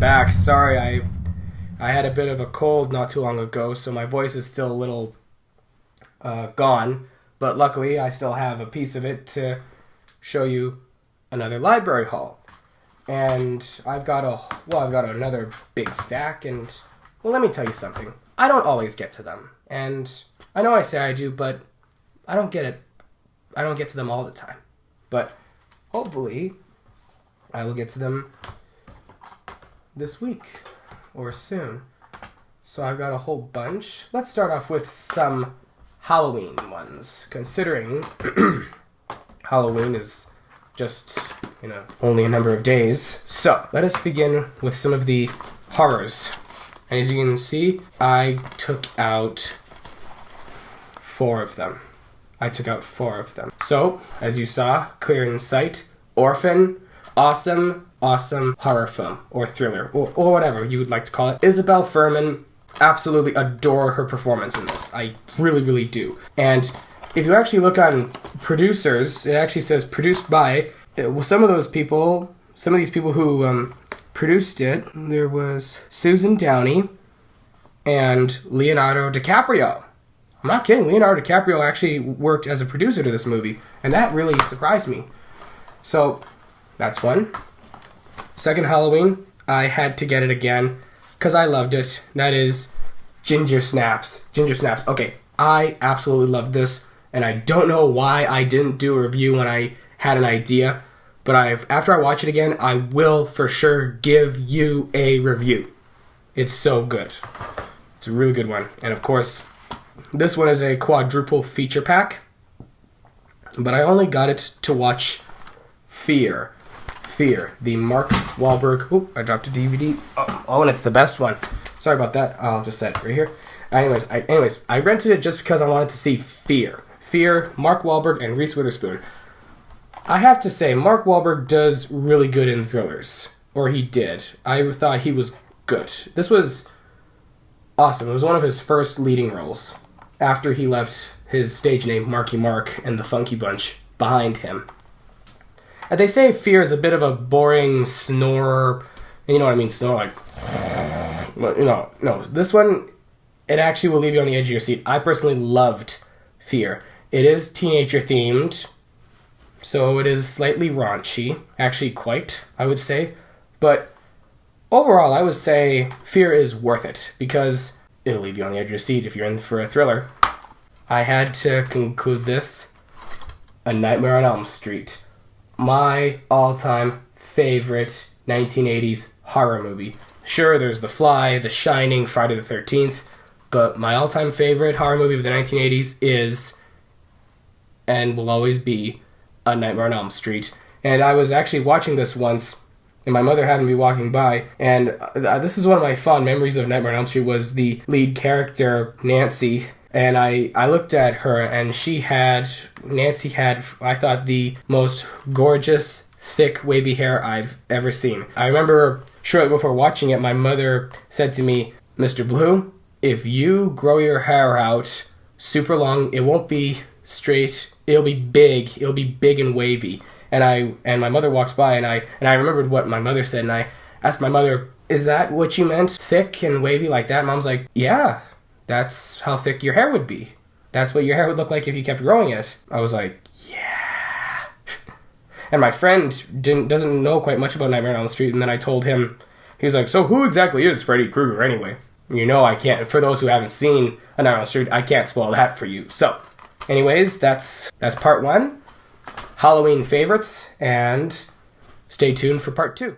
back. Sorry, I had a bit of a cold not too long ago, so my voice is still a little gone. But luckily, I still have a piece of it to show you another library haul. And I've got another big stack, and well, let me tell you something. I don't always get to them, and I know I say I do, but I don't get to them all the time. But hopefully, I will get to them this week or soon. So I've got a whole bunch. Let's start off with some Halloween ones, considering Halloween is just, only a number of days. So let us begin with some of the horrors. And as you can see, I took out 4 of them. So, as you saw, clear in sight, Orphan, awesome horror film, or thriller, or whatever you would like to call it. Isabel Fuhrman, absolutely adore her performance in this. I really, really do. And if you actually look on producers, it actually says produced by, some of these people who produced it, there was Susan Downey and Leonardo DiCaprio. I'm not kidding, Leonardo DiCaprio actually worked as a producer to this movie, and that really surprised me. So, that's one. Second Halloween, I had to get it again, because I loved it. That is Ginger Snaps. Okay, I absolutely loved this, and I don't know why I didn't do a review when I had an idea, but after I watch it again, I will for sure give you a review. It's so good. It's a really good one. And of course, this one is a quadruple feature pack, but I only got it to watch Fear, the Mark Wahlberg. Oh, I dropped a DVD. Oh, and it's the best one. Sorry about that. I'll just set it right here. Anyways, I rented it just because I wanted to see Fear, Mark Wahlberg and Reese Witherspoon. I have to say, Mark Wahlberg does really good in thrillers, or he did. I thought he was good. This was awesome. It was one of his first leading roles after he left his stage name Marky Mark and the Funky Bunch behind him. And they say Fear is a bit of a boring snore, and you know what I mean, snore, like, but, no, this one, it actually will leave you on the edge of your seat. I personally loved Fear. It is teenager themed, so it is slightly raunchy, actually quite, I would say, but overall, I would say Fear is worth it, because it'll leave you on the edge of your seat if you're in for a thriller. I had to conclude this, A Nightmare on Elm Street. My all-time favorite 1980s horror movie. Sure, there's The Fly, The Shining, Friday the 13th, but my all-time favorite horror movie of the 1980s is, and will always be, A Nightmare on Elm Street. And I was actually watching this once, and my mother happened to be walking by, and this is one of my fond memories of Nightmare on Elm Street, was the lead character, Nancy, and I looked at her, and Nancy had, I thought, the most gorgeous, thick, wavy hair I've ever seen. I remember shortly before watching it, my mother said to me, "Mr. Blue, if you grow your hair out super long, it won't be straight, it'll be big and wavy." And my mother walks by, and I remembered what my mother said, and I asked my mother, "Is that what you meant? Thick and wavy like that?" Mom's like, "Yeah, that's how thick your hair would be. That's what your hair would look like if you kept growing it." I was like, "Yeah." And my friend doesn't know quite much about Nightmare on Elm Street, and then I told him, he was like, "So who exactly is Freddy Krueger anyway?" I can't, for those who haven't seen A Nightmare on Elm Street, I can't spoil that for you. So, anyways, that's part 1. Halloween favorites, and stay tuned for part 2.